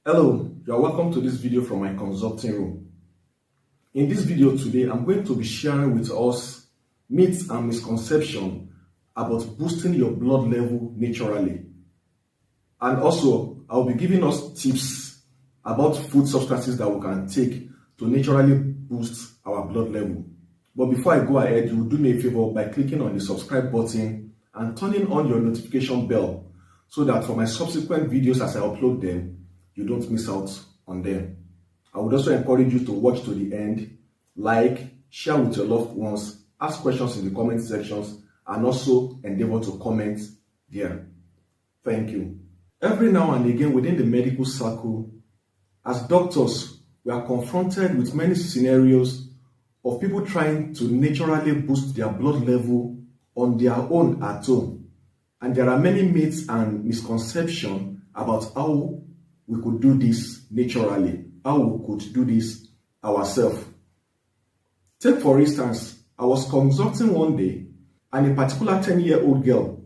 Hello, you are welcome to this video from my consulting room. In this video today, I'm going to be sharing with us myths and misconceptions about boosting your blood level naturally. And also, I'll be giving us tips about food substances that we can take to naturally boost our blood level. But before I go ahead, you will do me a favor by clicking on the subscribe button and turning on your notification bell so that for my subsequent videos as I upload them, you don't miss out on them. I would also encourage you to watch to the end, like, share with your loved ones, ask questions in the comment sections, and also endeavor to comment there. Thank you. Every now and again within the medical circle, as doctors, we are confronted with many scenarios of people trying to naturally boost their blood level on their own at home. And there are many myths and misconceptions about how we could do this naturally, how we could do this ourselves. Take for instance, I was consulting one day and a particular 10-year-old girl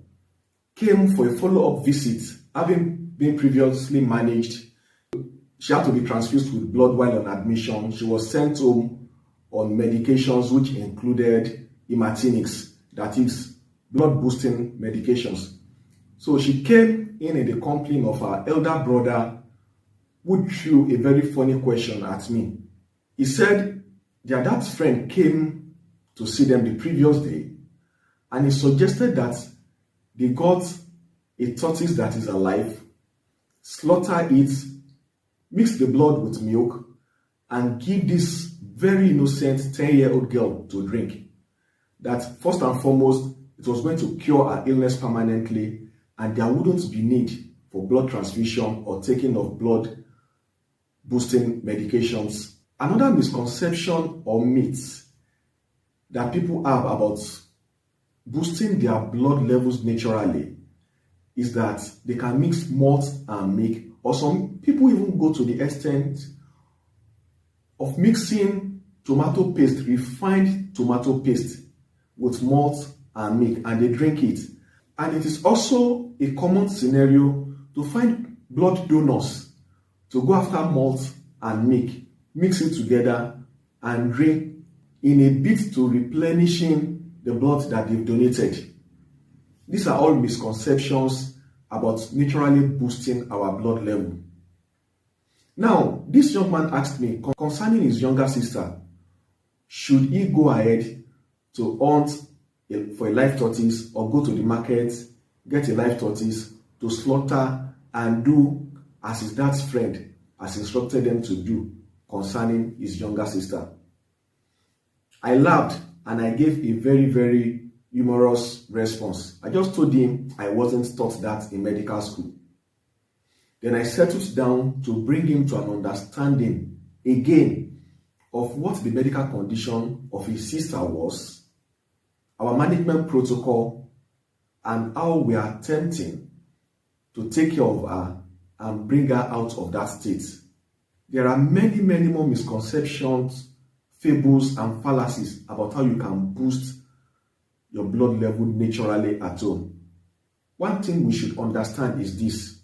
came for a follow-up visit, having been previously managed. She had to be transfused with blood while on admission. She was sent home on medications which included hematinics, that is, blood boosting medications. So she came in the company of her elder brother, who threw a very funny question at me. He said their dad's friend came to see them the previous day and he suggested that they got a tortoise that is alive, slaughter it, mix the blood with milk, and give this very innocent 10-year-old girl to drink. That first and foremost, it was going to cure her illness permanently and there wouldn't be need for blood transfusion or taking of blood boosting medications. Another misconception or myth that people have about boosting their blood levels naturally is that they can mix malt and milk, or some people even go to the extent of mixing tomato paste, refined tomato paste, with malt and milk, and they drink it. And it is also a common scenario to find blood donors to go after malt and milk, mix it together and drink in a bid to replenishing the blood that they've donated. These are all misconceptions about naturally boosting our blood level. Now, this young man asked me concerning his younger sister, should he go ahead to hunt for a live tortoise or go to the market, get a live tortoise to slaughter and do as his dad's friend has instructed them to do concerning his younger sister. I laughed and I gave a very, very humorous response. I just told him I wasn't taught that in medical school. Then I settled down to bring him to an understanding again of what the medical condition of his sister was, our management protocol, and how we are attempting to take care of her and bring her out of that state. There are many, many more misconceptions, fables, and fallacies about how you can boost your blood level naturally at home. One thing we should understand is this.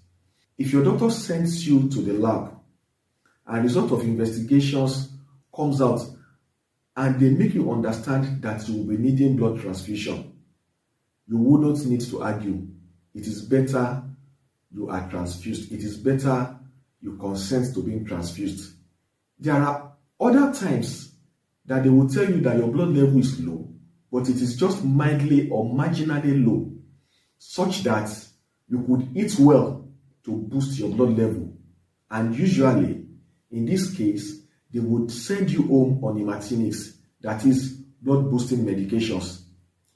If your doctor sends you to the lab and result of investigations comes out and they make you understand that you will be needing blood transfusion, you will not need to argue. It is better you are transfused. It is better you consent to being transfused. There are other times that they will tell you that your blood level is low, but it is just mildly or marginally low, such that you could eat well to boost your blood level. And usually, in this case, they would send you home on hematinics, that is, blood boosting medications,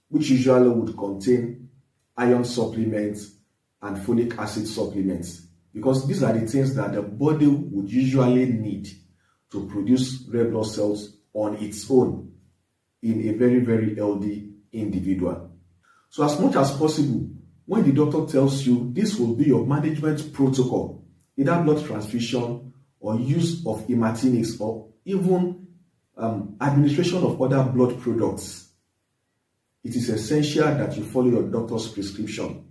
which usually would contain iron supplements and folic acid supplements, because these are the things that the body would usually need to produce red blood cells on its own in a very, very healthy individual. So as much as possible, when the doctor tells you this will be your management protocol, either blood transfusion or use of hematinics or even administration of other blood products, it is essential that you follow your doctor's prescription.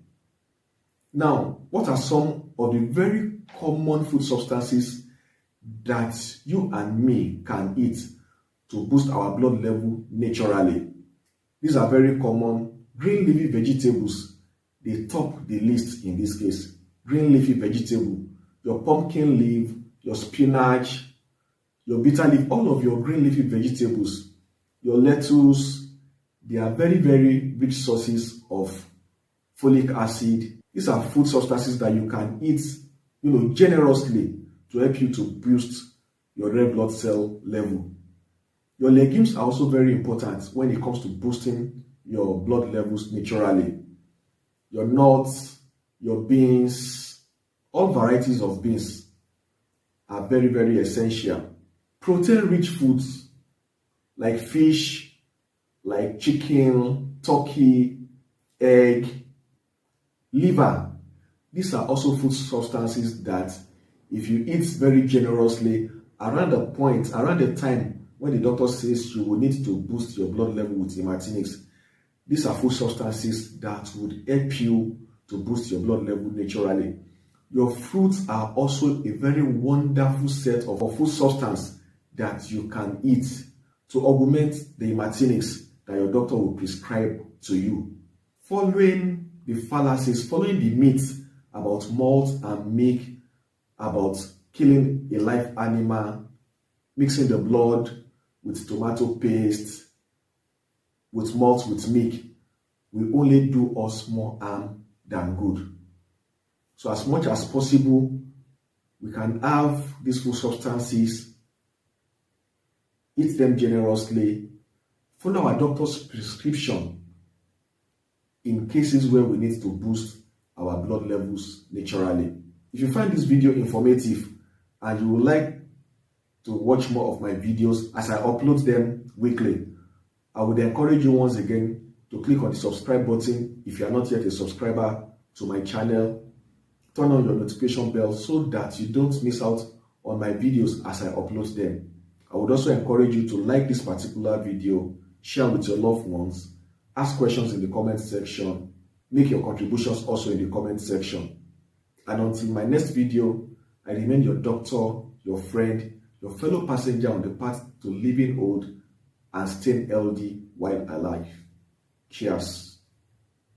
Now, what are some of the very common food substances that you and me can eat to boost our blood level naturally. These are very common. Green leafy vegetables, they top the list in this case. Green leafy vegetable, your pumpkin leaf, your spinach, your bitter leaf, all of your green leafy vegetables, your lettuce, they are very, very rich sources of folic acid. These are food substances that you can eat, generously to help you to boost your red blood cell level. Your legumes are also very important when it comes to boosting your blood levels naturally. Your nuts, your beans, all varieties of beans are very, very essential. Protein-rich foods like fish, like chicken, turkey, egg, liver, these are also food substances that if you eat very generously around the time when the doctor says you will need to boost your blood level with hematinics, these are food substances that would help you to boost your blood level naturally. Your fruits are also a very wonderful set of food substance that you can eat to augment the hematinics that your doctor will prescribe to you. Following the fallacies, following the myths about malt and milk, about killing a live animal, mixing the blood with tomato paste, with malt, with milk, will only do us more harm than good. So as much as possible, we can have these food substances, eat them generously, follow our doctor's prescription in cases where we need to boost our blood levels naturally. If you find this video informative and you would like to watch more of my videos as I upload them weekly, I would encourage you once again to click on the subscribe button if you are not yet a subscriber to my channel. Turn on your notification bell so that you don't miss out on my videos as I upload them. I would also encourage you to like this particular video, share with your loved ones, ask questions in the comment section, make your contributions also in the comment section. And until my next video, I remain your doctor, your friend, your fellow passenger on the path to living old and staying healthy while alive. Cheers.